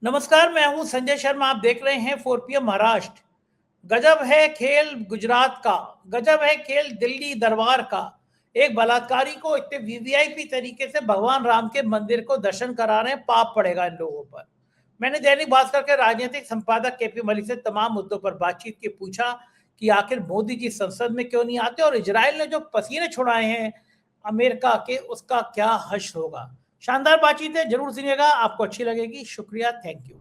नमस्कार, मैं हूं संजय शर्मा। आप देख रहे हैं 4PM महाराष्ट्र। गजब है खेल गुजरात का, गजब है खेल दिल्ली दरबार का। एक बलात्कारी को इतने वीवीआईपी तरीके से भगवान राम के मंदिर को दर्शन करा रहे हैं, पाप पड़ेगा इन लोगों पर। मैंने दैनिक भास्कर के राजनीतिक संपादक केपी मलिक से तमाम मुद्दों पर बातचीत की, पूछा कि आखिर मोदी जी संसद में क्यों नहीं आते और इजराइल ने जो पसीने छुड़ाए हैं अमेरिका के, उसका क्या हश्र होगा। शानदार बातचीत है, जरूर सुनिएगा, आपको अच्छी लगेगी। शुक्रिया, thank you.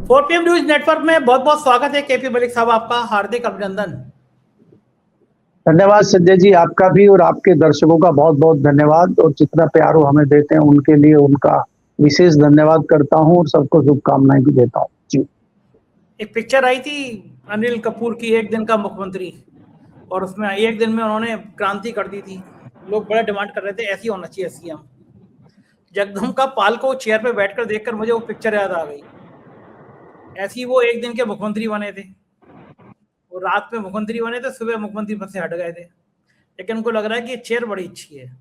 4PM news network में बहुत बहुत स्वागत है केपी मलिक साहब, आपका हार्दिक अभिनंदन। धन्यवाद संजय जी, आपका भी और आपके दर्शकों का बहुत बहुत धन्यवाद। और जितना प्यार वो हमें देते हैं उनके लिए उनका विशेष धन्यवाद करता हूं और सबको शुभकामनाएं भी देता हूं जी। एक पिक्चर आई थी अनिल कपूर की, एक दिन का मुख्यमंत्री, और उसमें एक दिन में उन्होंने क्रांति कर दी थी। लोग बड़ा डिमांड कर रहे थे ऐसी होना चाहिए सीएम। जगदम्बिका पाल को चेयर पे बैठकर देखकर मुझे वो पिक्चर याद आ गई। ऐसी वो एक दिन के मुख्यमंत्री बने थे, वो रात में मुख्यमंत्री बने थे, सुबह मुख्यमंत्री पद से हट गए थे। लेकिन उनको लग रहा है कि ये चेयर बड़ी अच्छी है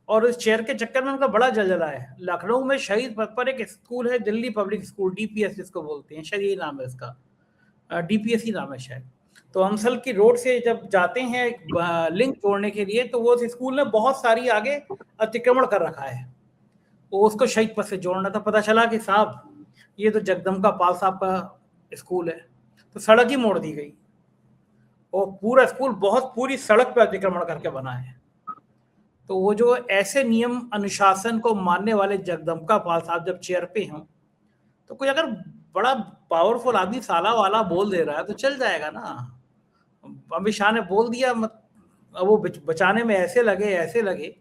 और उस चेयर के चक्कर में उनका बड़ा जलजला है। लखनऊ में शहीद पथ पर एक स्कूल है, दिल्ली पब्लिक स्कूल, डीपीएस जिसको बोलते हैं, शायद यही नाम है इसका, डीपीएस ही नाम है शायद। तो अंसल की रोड से जब जाते हैं लिंक तोड़ने के लिए, तो वो स्कूल ने बहुत सारी आगे अतिक्रमण कर रखा है, वो उसको शहीद पथ से जोड़ना था। पता चला कि साहब ये तो जगदम्बिका पाल साहब का स्कूल है, तो सड़क ही मोड़ दी गई। और पूरा स्कूल बहुत पूरी सड़क पर अतिक्रमण करके बना है। तो वो जो ऐसे नियम अनुशासन को मानने वाले जगदम्बिका पाल साहब जब चेयर पे हों, तो कोई अगर बड़ा पावरफुल आदमी साला वाला बोल दे रहा है तो चल जाएगा ना। अमित शाह ने बोल दिया, वो बचाने में ऐसे लगे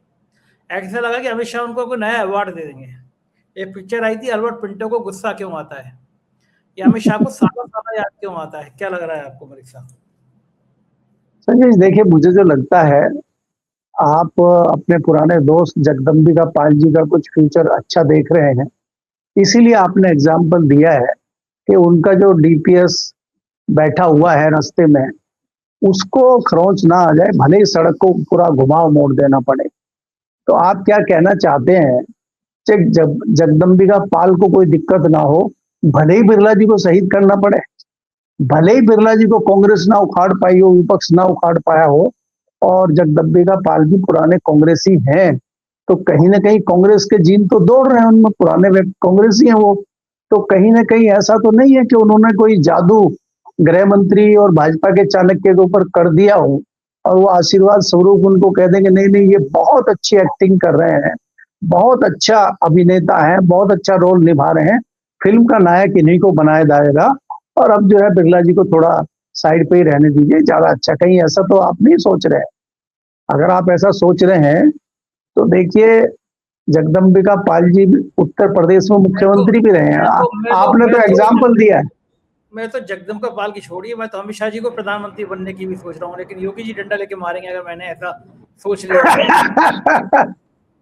ऐसा लगा कि अमित शाह उनको कोई नया अवार्ड दे देंगे। एक पिक्चर आई थी, अल्बर्ट पिंटो को गुस्सा क्यों आता है, या अमित शाह को साला साला याद क्यों आता है। क्या लग रहा है आपको मलिक साहब? संजय देखिए, मुझे जो लगता है आप अपने पुराने दोस्त जगदम्बिका पाल जी का कुछ फ्यूचर अच्छा देख रहे हैं, इसीलिए आपने एग्जाम्पल दिया है कि उनका जो डीपीएस बैठा हुआ है रास्ते में, उसको खरोंच ना आ जाए, भले ही सड़क को पूरा घुमाव मोड़ देना पड़े। तो आप क्या कहना चाहते हैं कि जगदम्बिका पाल को कोई दिक्कत ना हो, भले ही बिरला जी को शहीद करना पड़े, भले ही बिरला जी को कांग्रेस ना उखाड़ पाई हो, विपक्ष ना उखाड़ पाया हो, और जगदम्बिका पाल भी पुराने कांग्रेसी हैं, तो कहीं ना कहीं कांग्रेस के जीन तो दौड़ रहे हैं उनमें, पुराने कांग्रेसी हैं वो। तो कहीं ना कहीं ऐसा तो नहीं है कि उन्होंने कोई जादू गृह मंत्री और भाजपा के चाणक्य के ऊपर कर दिया हो और वो आशीर्वाद स्वरूप उनको कह देंगे नहीं नहीं ये बहुत अच्छी एक्टिंग कर रहे हैं, बहुत अच्छा अभिनेता है, बहुत अच्छा रोल निभा रहे हैं, फिल्म का नायक इन्हीं को बनाया जाएगा और अब जो है बिरला जी को थोड़ा साइड पे ही रहने दीजिए, ज्यादा अच्छा। कहीं ऐसा तो आप नहीं सोच रहे हैं? अगर आप ऐसा सोच रहे हैं तो देखिए, जगदम्बिका पाल जी उत्तर प्रदेश में मुख्यमंत्री भी रहे हैं। आपने तो एग्जाम्पल दिया है। मैं तो जगदम्बिका पाल की छोड़िए, मैं तो अमित शाह जी को प्रधानमंत्री बनने की भी सोच रहा हूँ, लेकिन योगी जी डंडा लेके मारेंगे अगर मैंने ऐसा सोच लिया।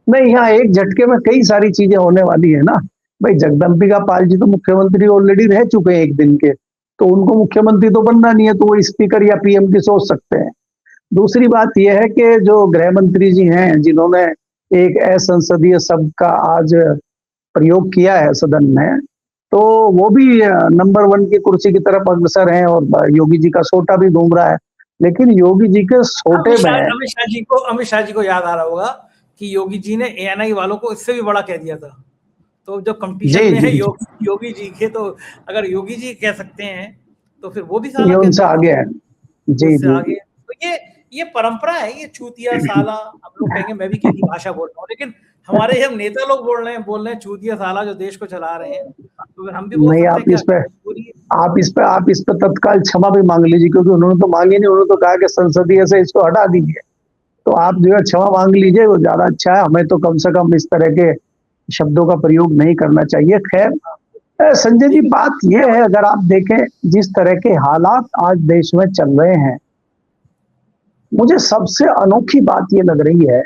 नहीं, यहाँ एक झटके में कई सारी चीजें होने वाली है ना भाई। जगदम्बिका पाल जी तो मुख्यमंत्री ऑलरेडी रह चुके हैं एक दिन के, तो उनको मुख्यमंत्री तो बनना नहीं है, तो वो स्पीकर या पीएम की सोच सकते हैं। दूसरी बात यह है कि जो गृह मंत्री जी हैं, जिन्होंने एक असंसदीय शब्द का आज प्रयोग किया है सदन में, तो वो भी नंबर 1 की कुर्सी की तरफ अग्रसर हैं और योगी जी का सोटा भी घूम रहा है। लेकिन योगी जी के सोटे में अमित शाह जी को याद आ रहा होगा कि योगी जी ने एएनआई वालों को इससे भी बड़ा कह दिया था। तो जो कंपटीशन में है योगी जी के, तो अगर योगी जी कह सकते हैं तो फिर वो भी साला उनसे आगे है। जी जी आगे। तो ये परंपरा है, ये चूतिया साला। हम लोग कहेंगे मैं भी किसी भाषा बोल रहा हूँ, लेकिन हमारे हम नेता लोग बोल रहे हैं चूतिया साला, जो देश को चला रहे हैं, तो फिर हम भी बोल सकते हैं। आप इस पे तत्काल क्षमा भी मांग लीजिए, क्योंकि उन्होंने तो मांगी नहीं, उन्होंने तो कहा कि संसदीय से इसको हटा दीजिए। तो आप जो है क्षमा मांग लीजिए, वो ज्यादा अच्छा है। हमें तो कम से कम इस तरह के शब्दों का प्रयोग नहीं करना चाहिए। खैर संजय जी, बात यह है, अगर आप देखें जिस तरह के हालात आज देश में चल रहे हैं, मुझे सबसे अनोखी बात यह लग रही है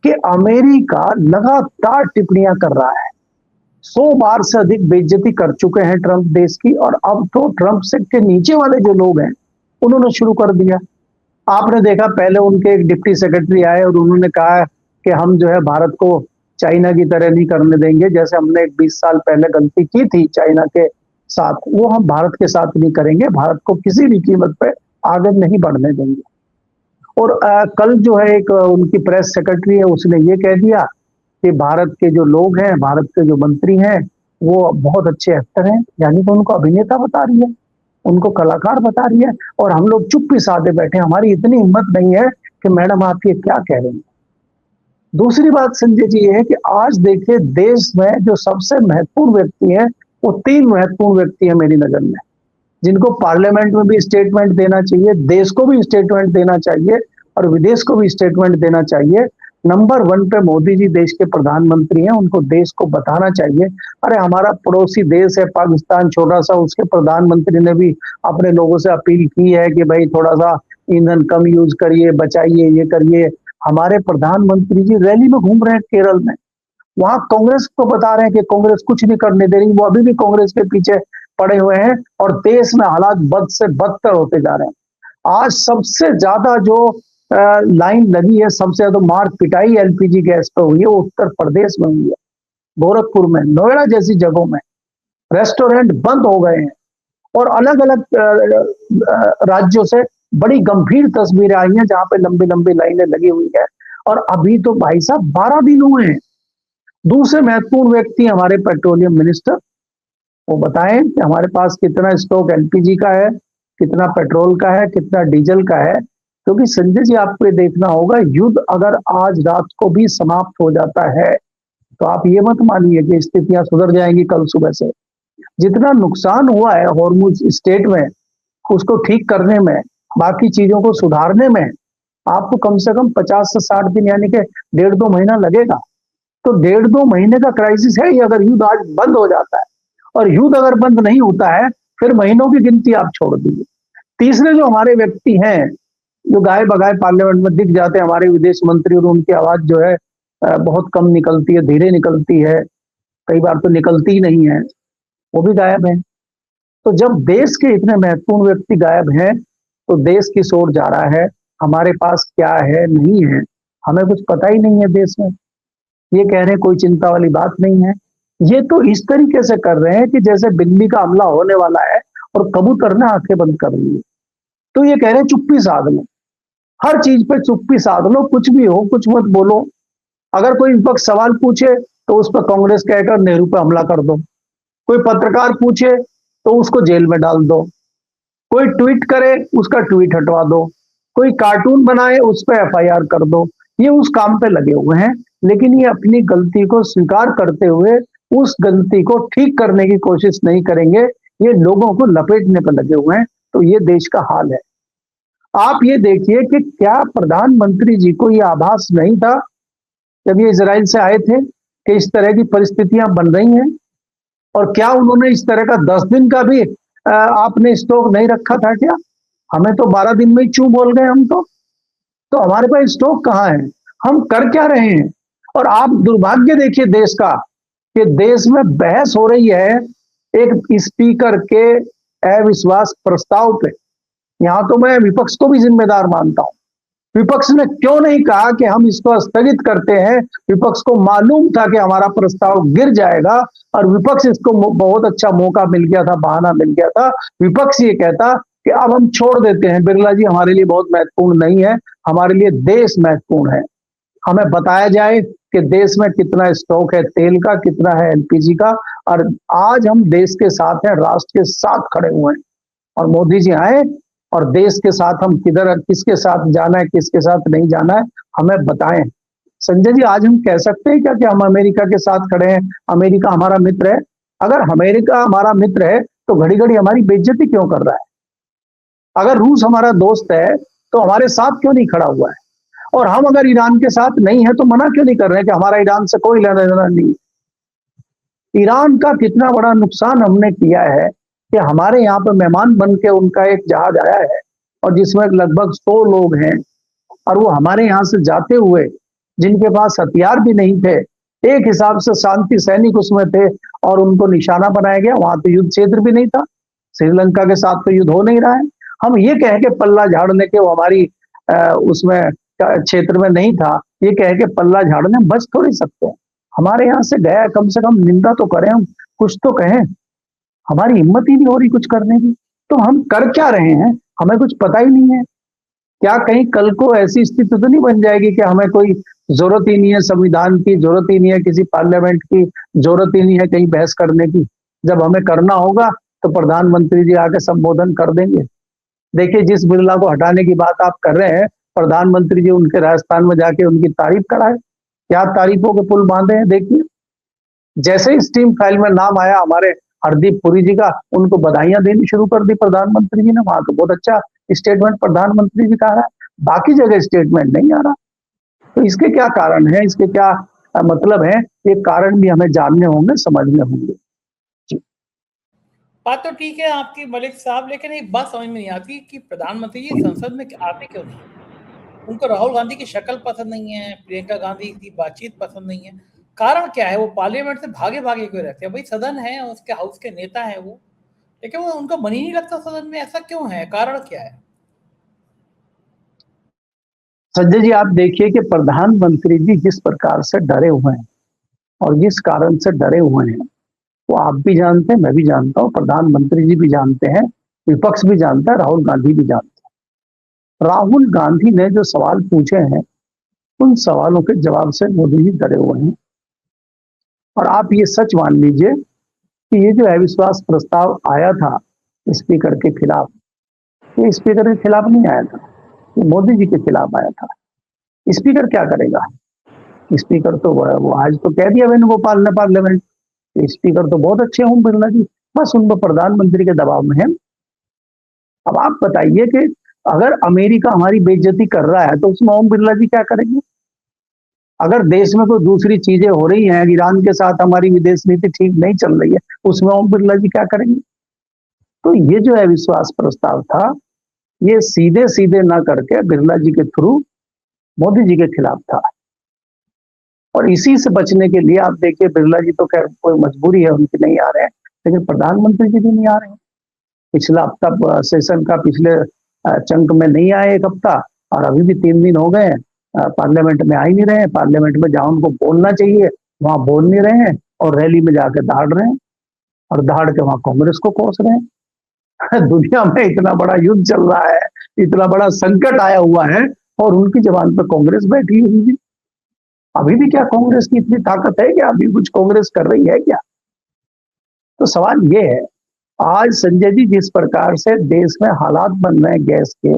कि अमेरिका लगातार टिप्पणियां कर रहा है। 100 बार से अधिक बेइज्जती कर चुके हैं ट्रंप देश की, और अब तो ट्रंप से के नीचे वाले जो लोग हैं उन्होंने शुरू कर दिया। आपने देखा, पहले उनके एक डिप्टी सेक्रेटरी आए और उन्होंने कहा कि हम जो है भारत को चाइना की तरह नहीं करने देंगे। जैसे हमने 20 साल पहले गलती की थी चाइना के साथ, वो हम भारत के साथ नहीं करेंगे। भारत को किसी भी कीमत पे आगे नहीं बढ़ने देंगे। और कल जो है एक उनकी प्रेस सेक्रेटरी है, उसने ये कह दिया कि भारत के जो लोग हैं, भारत के जो मंत्री हैं, वो बहुत अच्छे एक्टर हैं। यानी कि उनको अभिनेता बता रही है, उनको कलाकार बता रही है, और हम लोग चुप्पी साधे बैठे। हमारी इतनी हिम्मत नहीं है कि मैडम आप ये क्या कह रही हैं। दूसरी बात संजय जी ये है कि आज देखिए देश में जो सबसे महत्वपूर्ण व्यक्ति हैं, वो 3 महत्वपूर्ण व्यक्ति हैं मेरी नजर में, जिनको पार्लियामेंट में भी स्टेटमेंट देना चाहिए, देश को भी स्टेटमेंट देना चाहिए और विदेश को भी स्टेटमेंट देना चाहिए। नंबर 1 पे मोदी जी देश के प्रधानमंत्री हैं, उनको देश को बताना चाहिए। अरे हमारा पड़ोसी देश है पाकिस्तान छोटा सा, उसके प्रधानमंत्री ने भी अपने लोगों से अपील की है कि भाई थोड़ा सा ईंधन कम यूज करिए, बचाइए, ये करिए। हमारे प्रधानमंत्री जी रैली में घूम रहे हैं केरल में, वहां कांग्रेस को बता रहे हैं कि कांग्रेस कुछ नहीं करने दे रही, वो अभी भी कांग्रेस के पीछे पड़े हुए हैं और देश में हालात बद से बदतर होते जा रहे हैं। आज सबसे ज्यादा जो लाइन लगी है, सबसे ज्यादा मार पिटाई एलपीजी गैस पर हुई है, वो उत्तर प्रदेश में हुई है, गोरखपुर में, नोएडा जैसी जगहों में रेस्टोरेंट बंद हो गए हैं। और अलग अलग राज्यों से बड़ी गंभीर तस्वीरें आई हैं जहां पे लंबी लंबी लाइनें लगी हुई है। और अभी तो भाई साहब 12 दिन हुए हैं। दूसरे महत्वपूर्ण व्यक्ति हमारे पेट्रोलियम मिनिस्टर, वो बताएं कि हमारे पास कितना स्टॉक एलपीजी का है, कितना पेट्रोल का है, कितना डीजल का है। क्योंकि संजय जी आपको ये देखना होगा, युद्ध अगर आज रात को भी समाप्त हो जाता है तो आप ये मत मानिए कि स्थितियां सुधर जाएंगी कल सुबह से। जितना नुकसान हुआ है हॉर्मुज स्टेट में, उसको ठीक करने में, बाकी चीजों को सुधारने में आपको कम से कम 50 से 60 दिन यानी कि 1.5-2 महीना लगेगा। तो 1.5-2 महीने का क्राइसिस है ये, अगर युद्ध आज बंद हो जाता है। और युद्ध अगर बंद नहीं होता है फिर महीनों की गिनती आप छोड़ दीजिए। तीसरे जो हमारे व्यक्ति हैं, जो गाय बगाए पार्लियामेंट में दिख जाते हैं, हमारे विदेश मंत्री, और उनकी आवाज जो है बहुत कम निकलती है, धीरे निकलती है, कई बार तो निकलती ही नहीं है, वो भी गायब है। तो जब देश के इतने महत्वपूर्ण व्यक्ति गायब हैं तो देश किस ओर जा रहा है, हमारे पास क्या है, नहीं है, हमें कुछ पता ही नहीं है देश में। ये कह रहे हैं कोई चिंता वाली बात नहीं है। ये तो इस तरीके से कर रहे हैं कि जैसे बिल्ली का हमला होने वाला है और कबूतर ने आंखें बंद कर ली है। तो ये कह रहे हैं चुप्पी साध लो, हर चीज पे चुप्पी साध लो, कुछ भी हो कुछ मत बोलो। अगर कोई विपक्ष सवाल पूछे तो उस पर कांग्रेस कहकर नेहरू पे हमला कर दो, कोई पत्रकार पूछे तो उसको जेल में डाल दो, कोई ट्वीट करे उसका ट्वीट हटवा दो, कोई कार्टून बनाए उस पर एफआईआर कर दो। ये उस काम पे लगे हुए हैं, लेकिन ये अपनी गलती को स्वीकार करते हुए उस गलती को ठीक करने की कोशिश नहीं करेंगे। ये लोगों को लपेटने पर लगे हुए हैं। तो ये देश का हाल है। आप ये देखिए कि क्या प्रधानमंत्री जी को ये आभास नहीं था जब ये इजराइल से आए थे कि इस तरह की परिस्थितियां बन रही हैं? और क्या उन्होंने इस तरह का 10 दिन का भी आपने स्टॉक नहीं रखा था क्या? हमें तो 12 दिन में ही चू बोल गए हम तो हमारे पास स्टॉक कहाँ है? हम कर क्या रहे हैं? और आप दुर्भाग्य देखिए देश का कि देश में बहस हो रही है एक स्पीकर के अविश्वास प्रस्ताव पे। यहां तो मैं विपक्ष को भी जिम्मेदार मानता हूं। विपक्ष ने क्यों नहीं कहा कि हम इसको स्थगित करते हैं? विपक्ष को मालूम था कि हमारा प्रस्ताव गिर जाएगा और विपक्ष इसको बहुत अच्छा मौका मिल गया था, बहाना मिल गया था। विपक्ष ये कहता कि अब हम छोड़ देते हैं, बिरला जी हमारे लिए बहुत महत्वपूर्ण नहीं है, हमारे लिए देश महत्वपूर्ण है। हमें बताया जाए कि देश में कितना स्टॉक है तेल का, कितना है एलपीजी का, और आज हम देश के साथ हैं, राष्ट्र के साथ खड़े हुए हैं। और मोदी जी आए और देश के साथ हम किधर, किसके साथ जाना है, किसके साथ नहीं जाना है, हमें बताएं। संजय जी आज हम कह सकते हैं क्या कि हम अमेरिका के साथ खड़े हैं, अमेरिका हमारा मित्र है? अगर अमेरिका हमारा मित्र है तो घड़ी घड़ी हमारी बेइज्जती क्यों कर रहा है? अगर रूस हमारा दोस्त है तो हमारे साथ क्यों नहीं खड़ा हुआ है? और हम अगर ईरान के साथ नहीं है तो मना क्यों नहीं कर रहे हैं कि हमारा ईरान से कोई लेना देना नहीं? ईरान का कितना बड़ा नुकसान हमने किया है कि हमारे यहाँ पर मेहमान बन के उनका एक जहाज आया है और जिसमें लगभग 100 लोग हैं, और वो हमारे यहाँ से जाते हुए जिनके पास हथियार भी नहीं थे, एक हिसाब से शांति सैनिक उसमें थे और उनको निशाना बनाया गया। वहां तो युद्ध क्षेत्र भी नहीं था, श्रीलंका के साथ तो युद्ध हो नहीं रहा है। हम ये कह के पल्ला झाड़ने के वो हमारी उसमें क्षेत्र में नहीं था, ये कह के पल्ला झाड़ने बच थोड़ी सकते हैं। हमारे यहाँ से गया है, कम से कम निंदा तो करें, हम कुछ तो कहें। हमारी हिम्मत ही नहीं हो रही कुछ करने की। तो हम कर क्या रहे हैं, हमें कुछ पता ही नहीं है। क्या कहीं कल को ऐसी स्थिति तो नहीं बन जाएगी कि हमें कोई जरूरत ही नहीं है संविधान की, जरूरत ही नहीं है किसी पार्लियामेंट की, जरूरत ही नहीं है कहीं बहस करने की। जब हमें करना होगा तो प्रधानमंत्री जी आके संबोधन कर देंगे। देखिए, जिस बिरला को हटाने की बात आप कर रहे हैं, प्रधानमंत्री जी उनके राजस्थान में जाके उनकी तारीफ कराए। क्या तारीफों के पुल बांधे हैं। देखिए, जैसे ही स्टीम फाइल में नाम आया हमारे हरदीप पुरी जी का, उनको बधाइयां देनी शुरू कर दी प्रधानमंत्री जी ने। वहां तो बहुत अच्छा स्टेटमेंट प्रधानमंत्री जी का आ रहा है, बाकी जगह स्टेटमेंट नहीं आ रहा। तो इसके क्या कारण है, इसके क्या मतलब है, ये कारण भी हमें जानने होंगे, समझने होंगे। बात तो ठीक है आपकी मलिक साहब, लेकिन एक बात समझ में नहीं आती कि प्रधानमंत्री जी संसद में आते क्यों नहीं। उनको राहुल गांधी की शक्ल पसंद नहीं है, प्रियंका गांधी की बातचीत पसंद नहीं है। कारण क्या है, वो पार्लियामेंट से भागे भागे क्यों रहते हैं। भाई सदन है, उसके हाउस के नेता है वो, लेकिन वो उनका मन ही नहीं लगता सदन में। ऐसा क्यों है, कारण क्या है। संजय जी, आप देखिए कि प्रधानमंत्री जी जिस प्रकार से डरे हुए हैं और जिस कारण से डरे हुए हैं, वो आप भी जानते हैं, मैं भी जानता हूं, प्रधानमंत्री जी भी जानते हैं, विपक्ष भी जानता है, राहुल गांधी भी जानते हैं। राहुल गांधी ने जो सवाल पूछे हैं, उन सवालों के जवाब से मोदी जी डरे हुए हैं। और आप ये सच मान लीजिए कि ये जो अविश्वास प्रस्ताव आया था स्पीकर के खिलाफ, ये स्पीकर के खिलाफ नहीं आया था, ये मोदी जी के खिलाफ आया था। स्पीकर क्या करेगा। स्पीकर तो वो आज तो कह दिया वेणुगोपाल ने पार्लियामेंट, स्पीकर तो बहुत अच्छे हैं ओम बिरला जी, बस उनको प्रधानमंत्री के दबाव में है। अब आप बताइए कि अगर अमेरिका हमारी बेइज्जती कर रहा है तो उसमें ओम बिरला जी क्या करेंगे। अगर देश में कोई दूसरी चीजें हो रही हैं, ईरान के साथ हमारी विदेश नीति ठीक नहीं चल रही है, उसमें ओम बिरला जी क्या करेंगे। तो ये जो अविश्वास प्रस्ताव था, ये सीधे सीधे ना करके बिरला जी के थ्रू मोदी जी के खिलाफ था। और इसी से बचने के लिए आप देखिए, बिरला जी तो खैर कोई मजबूरी है उनकी, नहीं आ रहे हैं, लेकिन प्रधानमंत्री जी भी नहीं आ रहे हैं। पिछला हफ्ता सेशन का पिछले चंक में नहीं आए एक हफ्ता, और अभी भी 3 दिन हो गए हैं पार्लियामेंट में आ ही नहीं रहे हैं। पार्लियामेंट में जहां उनको बोलना चाहिए वहां बोल नहीं रहे हैं, और रैली में जाके दहाड़ रहे हैं, और दहाड़ के वहां कांग्रेस को कोस रहे हैं। दुनिया में इतना बड़ा युद्ध चल रहा है, इतना बड़ा संकट आया हुआ है, और उनकी जबान पर कांग्रेस बैठी हुई है। अभी भी क्या कांग्रेस की इतनी ताकत है क्या, अभी कुछ कांग्रेस कर रही है क्या। तो सवाल ये है, आज संजय जी जिस प्रकार से देश में हालात बन रहे हैं गैस के,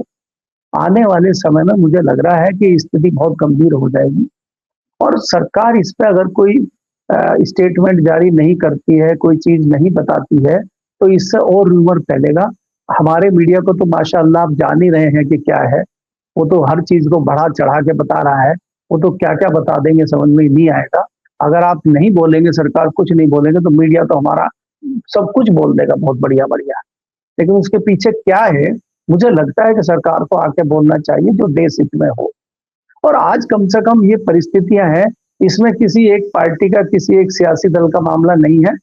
आने वाले समय में मुझे लग रहा है कि स्थिति बहुत गंभीर हो जाएगी। और सरकार इस पे अगर कोई स्टेटमेंट जारी नहीं करती है, कोई चीज नहीं बताती है, तो इससे और रूमर फैलेगा। हमारे मीडिया को तो माशाअल्लाह आप जान ही रहे हैं कि क्या है, वो तो हर चीज को बढ़ा चढ़ा के बता रहा है। वो तो क्या क्या बता देंगे समझ में नहीं आएगा। अगर आप नहीं बोलेंगे, सरकार कुछ नहीं बोलेंगे, तो मीडिया तो हमारा सब कुछ बोल देगा बहुत बढ़िया बढ़िया। लेकिन उसके पीछे क्या है, मुझे लगता है कि सरकार को आके बोलना चाहिए जो देश हित में हो। और आज कम से कम ये परिस्थितियां हैं, इसमें किसी एक पार्टी का, किसी एक सियासी दल का मामला नहीं है।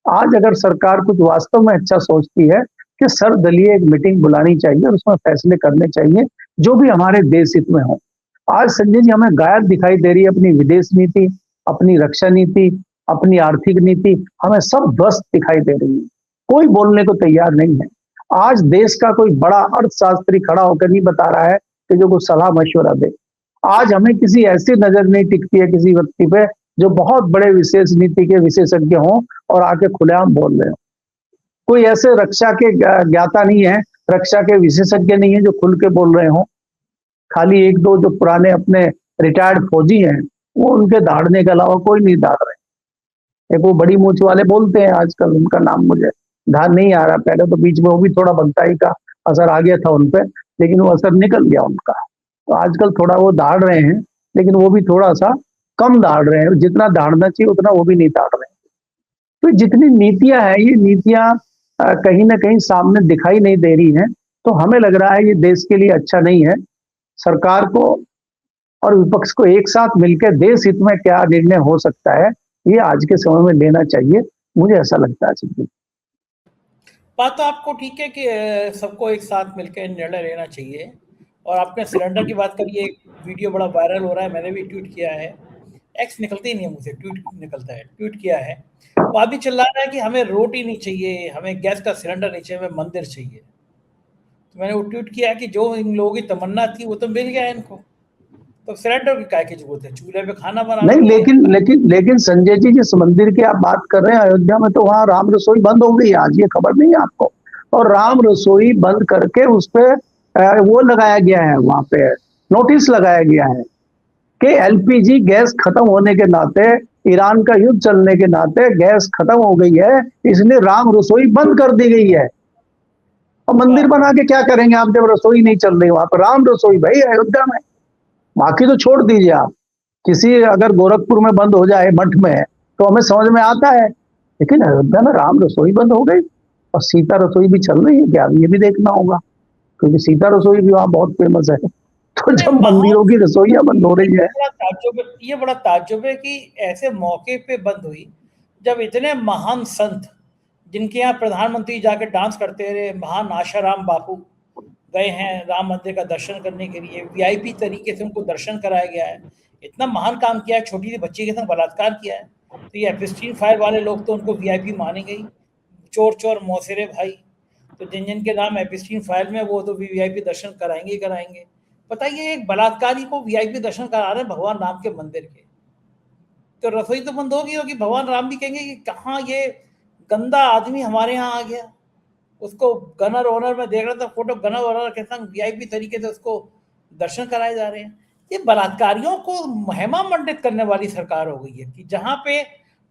आज अगर सरकार कुछ वास्तव में अच्छा सोचती है कि सर्वदलीय एक मीटिंग बुलानी चाहिए और उसमें फैसले करने चाहिए जो भी हमारे देश हित में हो। आज संजय जी हमें गायब दिखाई दे रही है अपनी विदेश नीति, अपनी रक्षा नीति, अपनी आर्थिक नीति, हमें सब ध्वस्त दिखाई दे रही है। कोई बोलने को तैयार नहीं है। आज देश का कोई बड़ा अर्थशास्त्री खड़ा होकर नहीं बता रहा है कि जो कुछ सलाह मशवरा दे। आज हमें किसी ऐसी नजर नहीं टिकती है किसी व्यक्ति पे जो बहुत बड़े विशेष नीति के विशेषज्ञ हों और आके खुलेआम बोल रहे हो। कोई ऐसे रक्षा के ज्ञाता नहीं है, रक्षा के विशेषज्ञ नहीं है जो खुल के बोल रहे हो। खाली एक दो जो पुराने अपने रिटायर्ड फौजी हैं, वो उनके दाढ़ने के अलावा कोई नहीं दाढ़ रहे। एक वो बड़ी मूछ वाले बोलते हैं आजकल, उनका नाम मुझे ध्यान नहीं आ रहा। पहले तो बीच में वो भी थोड़ा बनताई का असर आ गया था उनपे, लेकिन वो असर निकल गया उनका। तो आजकल थोड़ा वो दाढ़ रहे हैं, लेकिन वो भी थोड़ा सा कम दाढ़ रहे हैं। जितना दाढ़ना चाहिए उतना वो भी नहीं दाढ़ रहे हैं। तो जितनी नीतियां हैं, ये नीतियां कहीं ना कहीं सामने दिखाई नहीं दे रही हैं। तो हमें लग रहा है ये देश के लिए अच्छा नहीं है। सरकार को और विपक्ष को एक साथ मिलकर देश हित में क्या निर्णय हो सकता है, ये आज के समय में लेना चाहिए, मुझे ऐसा लगता है। सिद्धू, बात तो आपको ठीक है कि सबको एक साथ मिलकर निर्णय लेना चाहिए। और आपने सिलेंडर की बात करी, एक वीडियो बड़ा वायरल हो रहा है, मैंने भी ट्वीट किया है। एक्स निकलते ही नहीं है मुझसे, ट्वीट निकलता है, ट्वीट किया है। वो अभी चिल्ला रहा है कि हमें रोटी नहीं चाहिए, हमें गैस का सिलेंडर नहीं चाहिए, हमें मंदिर चाहिए। तो मैंने वो ट्वीट किया कि जो इन लोगों की तमन्ना थी वो तो मिल गया है इनको, तो सिलेंडर की काय की जरूरत है, चूल्हे पे खाना बना लो। नहीं, लेकिन संजय जी, जिस मंदिर की आप बात कर रहे हैं अयोध्या में, तो वहां राम रसोई बंद हो गई आज, ये खबर नहीं है आपको? और राम रसोई बंद करके उस पे वो लगाया गया है, वहां पे नोटिस लगाया गया है कि एलपीजी गैस खत्म होने के नाते, ईरान का युद्ध चलने के नाते गैस खत्म हो गई है, इसलिए राम रसोई बंद कर दी गई है। और मंदिर बना के क्या करेंगे आप जब रसोई नहीं चल रही वहां पर? राम रसोई भाई अयोध्या में, बाकी तो छोड़ दीजिए आप। किसी अगर गोरखपुर में बंद हो जाए मठ में तो हमें समझ में आता है, लेकिन अयोध्या में राम रसोई बंद हो गई और सीता रसोई भी चल रही है क्या, ये भी देखना होगा, क्योंकि सीता रसोई भी वहां बहुत फेमस है। तो जब मंदिरों की रसोइयां बंद हो रही है, ये बड़ा ताज्जुब है कि ऐसे मौके पे बंद हुई जब इतने महान संत, जिनके यहाँ प्रधानमंत्री जाके डांस करते रहे, महान आशाराम बापू गए हैं राम मंदिर का दर्शन करने के लिए, वीआईपी तरीके से उनको दर्शन कराया गया है, इतना महान काम किया है, छोटी सी बच्ची के साथ बलात्कार किया है, तो ये एपिस्टीन फायर वाले लोग तो उनको वीआईपी मानेंगे ही, चोर चोर मौसेरे भाई। तो जिन जिन के नाम एपिस्टीन फाइल में, वो तो वीआईपी दर्शन कराएंगे ही कराएंगे। बताइए, एक बलात्कारी को वीआईपी दर्शन करा रहे हैं भगवान राम के मंदिर के, तो रसोई तो बंद होगी। भगवान राम भी कहेंगे कि कहाँ ये गंदा आदमी हमारे यहाँ आ गया। उसको गनर ओनर में देख रहा था फोटो, गनर ओनर के संग वीआईपी तरीके से उसको दर्शन कराए जा रहे हैं। ये बलात्कारियों को महिमा मंडित करने वाली सरकार हो गई है कि जहाँ पे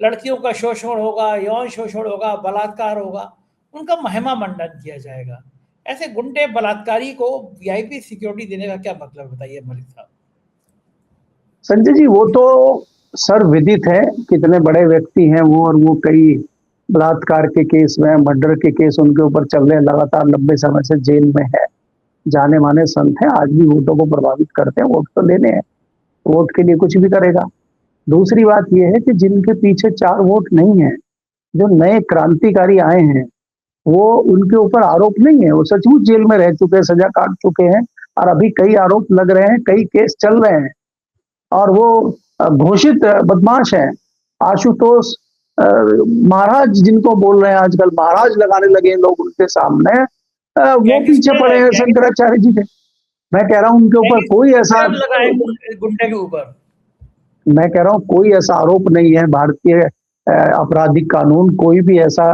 लड़कियों का शोषण होगा, यौन शोषण होगा, बलात्कार होगा, उनका महिमा मंडन किया जाएगा। ऐसे गुंडे बलात्कारी को वीआईपी सिक्योरिटी देने का क्या मतलब है, बताइए मलिक साहब। संजय जी वो तो सर्वविदित है, कितने बड़े व्यक्ति हैं वो, और वो कई बलात्कार के केस में, मर्डर के केस उनके ऊपर चल रहे हैं, लगातार लंबे समय से जेल में है, जाने माने संत हैं, आज भी वोटों को प्रभावित करते हैं, वोट तो लेने हैं, वोट के लिए कुछ भी करेगा। दूसरी बात यह है कि जिनके पीछे 4 वोट नहीं है, जो नए क्रांतिकारी आए हैं, वो उनके ऊपर आरोप नहीं है, वो सचमुच जेल में रह चुके हैं, सजा काट चुके हैं, और अभी कई आरोप लग रहे हैं, कई केस चल रहे हैं, और वो घोषित बदमाश है। आशुतोष महाराज जिनको बोल रहे हैं आजकल, महाराज लगाने लगे लोग उनके सामने, वो पीछे पड़े हैं शंकराचार्य जी के। मैं कह रहा हूं उनके ऊपर कोई ऐसा, गुंडे के ऊपर मैं कह रहा हूं कोई ऐसा आरोप नहीं है, भारतीय आपराधिक कानून कोई भी ऐसा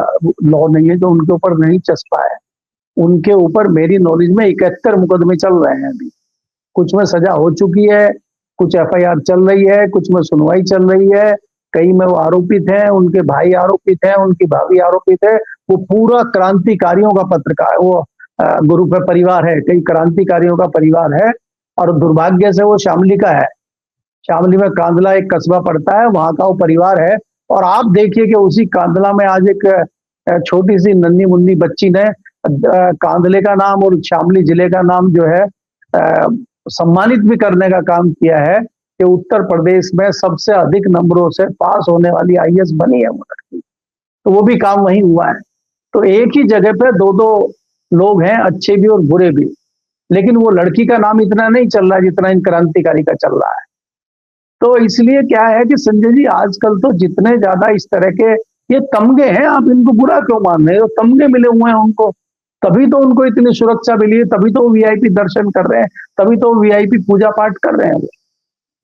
लॉ नहीं है जो उनके ऊपर नहीं चस्पा है। उनके ऊपर मेरी नॉलेज में 71 मुकदमे चल रहे हैं अभी, कुछ में सजा हो चुकी है, कुछ एफआईआर चल रही है, कुछ में सुनवाई चल रही है, कई में वो आरोपित हैं, उनके भाई आरोपित हैं, उनकी भाभी आरोपित है। वो पूरा क्रांतिकारियों का पत्रकार, वो ग्रुप है, परिवार है, कई क्रांतिकारियों का परिवार है, और दुर्भाग्य से वो शामली का है। शामली में कांदला एक कस्बा पड़ता है, वहां का वो परिवार है। और आप देखिए कि उसी कांदला में आज एक छोटी सी नन्ही मुन्नी बच्ची ने कांदले का नाम और शामली जिले का नाम जो है सम्मानित भी करने का काम किया है कि उत्तर प्रदेश में सबसे अधिक नंबरों से पास होने वाली आईएएस बनी है वो लड़की। तो वो भी काम वहीं हुआ है। तो एक ही जगह पे 2-2 लोग हैं, अच्छे भी और बुरे भी, लेकिन वो लड़की का नाम इतना नहीं चल रहा जितना इन क्रांतिकारी का चल रहा है। तो इसलिए क्या है कि संजय जी, आजकल तो जितने ज्यादा इस तरह के ये तमगे हैं, आप इनको बुरा क्यों मान रहे हो? तमगे मिले हुए हैं उनको, तभी तो उनको इतनी सुरक्षा मिली है, तभी तो वीआईपी दर्शन कर रहे हैं, तभी तो वीआईपी पूजा पाठ कर रहे हैं।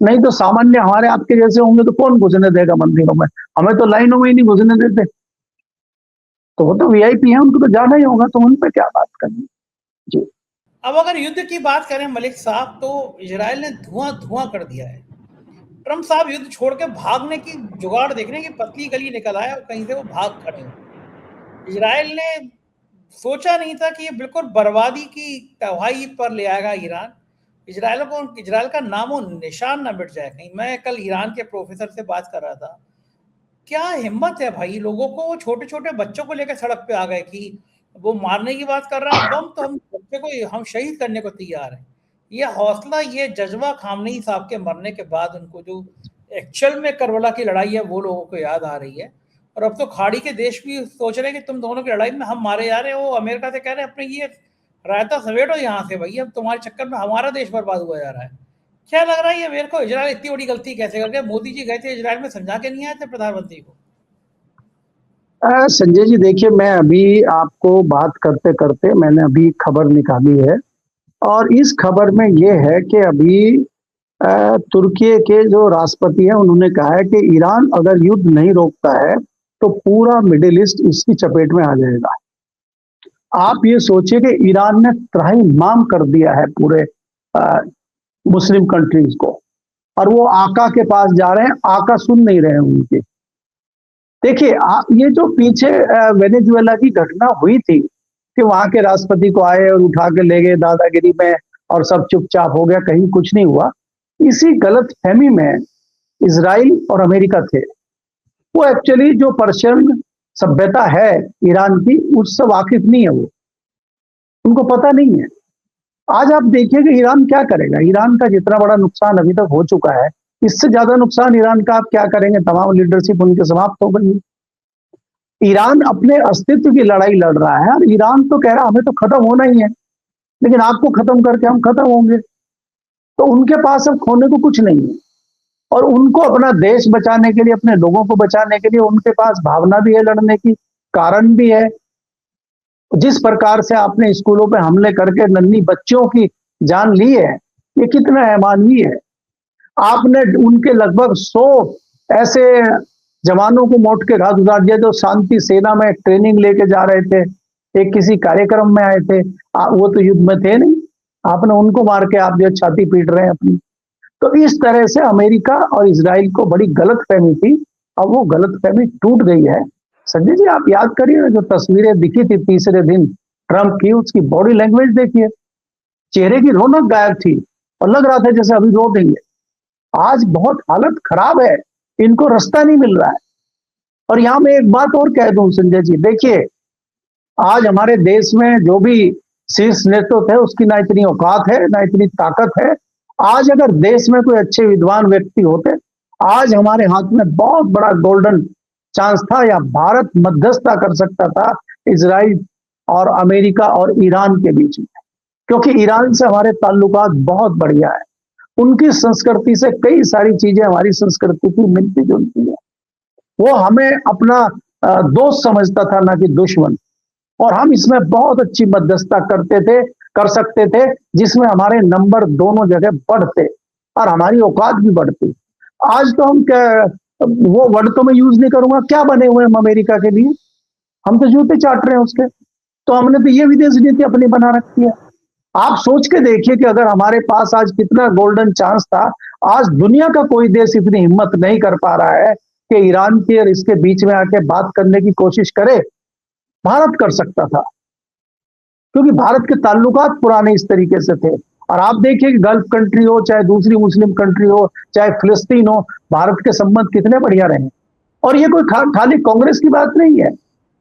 नहीं तो सामान्य हमारे आपके जैसे होंगे तो कौन घुसने देगा मंदिरों में? हमें तो लाइनों में ही नहीं घुसने देते। तो वो तो वीआईपी है, उनको तो जाना ही होगा, तो उन पर क्या बात करनी जी। अब अगर युद्ध की बात करें मलिक साहब, तो इजराइल ने धुआं धुआं कर दिया है। ट्रम्प साहब युद्ध छोड़ के भागने की जुगाड़ देखने की पतली गली निकल आया और कहीं से वो भाग खड़े हो। इजराइल ने सोचा नहीं था कि ये बिल्कुल बर्बादी की तबाही पर ले आएगा ईरान। इजराइल का नामो निशान ना मिट जाए कहीं। मैं कल ईरान के प्रोफेसर से बात कर रहा था, क्या हिम्मत है भाई लोगों को, वो छोटे छोटे बच्चों को लेकर सड़क पे आ गए कि वो मारने की बात कर रहा है, बम तो हम बच्चे को हम शहीद करने को तैयार हैं। ये हौसला, ये जज्बा खामनेई साहब के मरने के बाद उनको जो एक्चुअल में करबला की लड़ाई है वो लोगों को याद आ रही है। और अब तो खाड़ी के देश भी सोच रहे हैं कि तुम दोनों की लड़ाई में हम मारे जा रहे हैं। वो अमेरिका से कह रहे हैं अपने ये रायता समेटो यहाँ से भाई, अब तुम्हारे चक्कर में हमारा देश बर्बाद हुआ जा रहा है। क्या लग रहा है ये मेरे को, इजराइल इतनी बड़ी गलती कैसे कर गया? मोदी जी गए थे इजराइल में, समझा के नहीं आए थे प्रधानमंत्री को? संजय जी देखिए, मैं अभी आपको बात करते करते मैंने अभी खबर निकाली है, और इस खबर में ये है कि अभी तुर्की के जो राष्ट्रपति हैं उन्होंने कहा है कि ईरान अगर युद्ध नहीं रोकता है तो पूरा मिडिल ईस्ट इसकी चपेट में आ जाएगा। आप ये सोचिए कि ईरान ने त्राहिमाम कर दिया है पूरे मुस्लिम कंट्रीज को, और वो आका के पास जा रहे हैं, आका सुन नहीं रहे हैं उनके। देखिए ये जो पीछे वेनेजुएला की घटना हुई थी कि वहां के राष्ट्रपति को आए और उठा के ले गए दादागिरी में और सब चुपचाप हो गया, कहीं कुछ नहीं हुआ, इसी गलत फहमी में इजराइल और अमेरिका थे। वो एक्चुअली जो पर्शियन सभ्यता है ईरान की, उससे वाकिफ नहीं है, वो उनको पता नहीं है। आज आप देखिए कि ईरान क्या करेगा। ईरान का जितना बड़ा नुकसान अभी तक हो चुका है, इससे ज्यादा नुकसान ईरान का आप क्या करेंगे? तमाम लीडरशिप उनके समाप्त हो गई। ईरान अपने अस्तित्व की लड़ाई लड़ रहा है, और ईरान तो कह रहा हमें तो खत्म होना ही है, लेकिन आपको खत्म करके हम खत्म होंगे। तो उनके पास अब खोने को कुछ नहीं है, और उनको अपना देश बचाने के लिए, अपने लोगों को बचाने के लिए उनके पास भावना भी है लड़ने की, कारण भी है। जिस प्रकार से आपने स्कूलों पे हमले करके नन्ही बच्चियों की जान ली है, ये कितना अमानवीय है। आपने उनके लगभग 100 ऐसे जवानों को मौत के घाट उतार दिया जो शांति सेना में ट्रेनिंग लेके जा रहे थे, एक किसी कार्यक्रम में आए थे। वो तो युद्ध में थे नहीं, आपने उनको मार के आप जो छाती पीट रहे हैं अपनी। तो इस तरह से अमेरिका और इजराइल को बड़ी गलत फहमी थी, और वो गलत फहमी टूट गई है। संजय जी आप याद करिए ना, जो तस्वीरें दिखी थी तीसरे दिन ट्रंप की, उसकी बॉडी लैंग्वेज देखिए, चेहरे की रौनक गायब थी, और लग रहा था जैसे अभी रो देंगे। आज बहुत हालत खराब है, इनको रास्ता नहीं मिल रहा है। और यहां मैं एक बात और कह दूं संजय जी, देखिए आज हमारे देश में जो भी शीर्ष नेतृत्व है उसकी ना इतनी औकात है, ना इतनी ताकत है। आज अगर देश में कोई अच्छे विद्वान व्यक्ति होते, आज हमारे हाथ में बहुत बड़ा गोल्डन चांस था, या भारत मध्यस्थता कर सकता था इजराइल और अमेरिका और ईरान के बीच में, क्योंकि ईरान से हमारे ताल्लुकात बहुत बढ़िया है। उनकी संस्कृति से कई सारी चीजें हमारी संस्कृति की मिलती जुलती है। वो हमें अपना दोस्त समझता था, ना कि दुश्मन, और हम इसमें बहुत अच्छी मध्यस्थता कर सकते थे, जिसमें हमारे नंबर दोनों जगह बढ़ते और हमारी औकात भी बढ़ती। आज तो हम क्या, वो वर्ड तो मैं यूज नहीं करूंगा, क्या बने हुए हम अमेरिका के लिए, हम तो जूते चाट रहे हैं उसके। तो हमने तो ये विदेश नीति अपनी बना रखी है। आप सोच के देखिए कि अगर हमारे पास आज कितना गोल्डन चांस था। आज दुनिया का कोई देश इतनी हिम्मत नहीं कर पा रहा है कि ईरान के और इसके बीच में आके बात करने की कोशिश करे। भारत कर सकता था, क्योंकि भारत के ताल्लुकात पुराने इस तरीके से थे। और आप देखिए कि गल्फ कंट्री हो, चाहे दूसरी मुस्लिम कंट्री हो, चाहे फिलिस्तीन हो, भारत के संबंध कितने बढ़िया रहे। और ये कोई खाली कांग्रेस की बात नहीं है।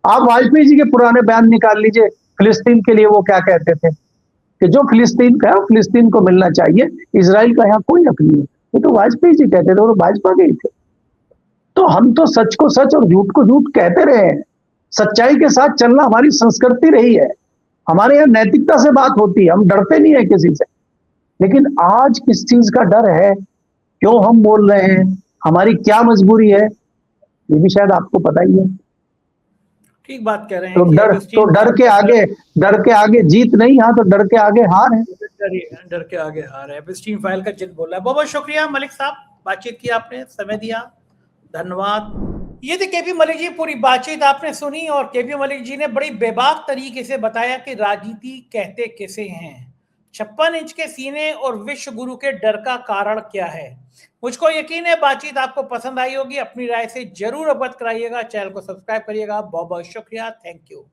आप वाजपेयी जी के पुराने बयान निकाल लीजिए, फिलिस्तीन के लिए वो क्या कहते थे कि जो फिलिस्तीन का है फिलिस्तीन को मिलना चाहिए, इजराइल का यहाँ कोई हक नहीं है। ये तो वाजपेयी जी कहते थे, और भाजपा के ही थे। तो हम तो सच को सच और झूठ को झूठ कहते रहे हैं। सच्चाई के साथ चलना हमारी संस्कृति रही है। हमारे यहाँ नैतिकता से बात होती है, हम डरते नहीं है किसी से। लेकिन आज किस चीज का डर है, क्यों हम बोल रहे हैं, हमारी क्या मजबूरी है, ये भी शायद आपको पता ही है। ठीक बात कह रहे हैं। तो डर के आगे जीत नहीं, हाँ तो डर के आगे हार है। डर के आगे हार है, एपिस्टीन फाइल का जिद बोला है। बहुत बहुत शुक्रिया मलिक साहब, बातचीत की आपने, समय दिया, धन्यवाद। ये थी केपी मलिक जी, पूरी बातचीत आपने सुनी, और केपी मलिक जी ने बड़ी बेबाक तरीके से बताया कि राजनीति कहते किसे हैं, 56 इंच के सीने और विश्व गुरु के डर का कारण क्या है। मुझको यकीन है बातचीत आपको पसंद आई होगी। अपनी राय से जरूर अवगत कराइएगा, चैनल को सब्सक्राइब करिएगा। बहुत बहुत शुक्रिया, थैंक यू।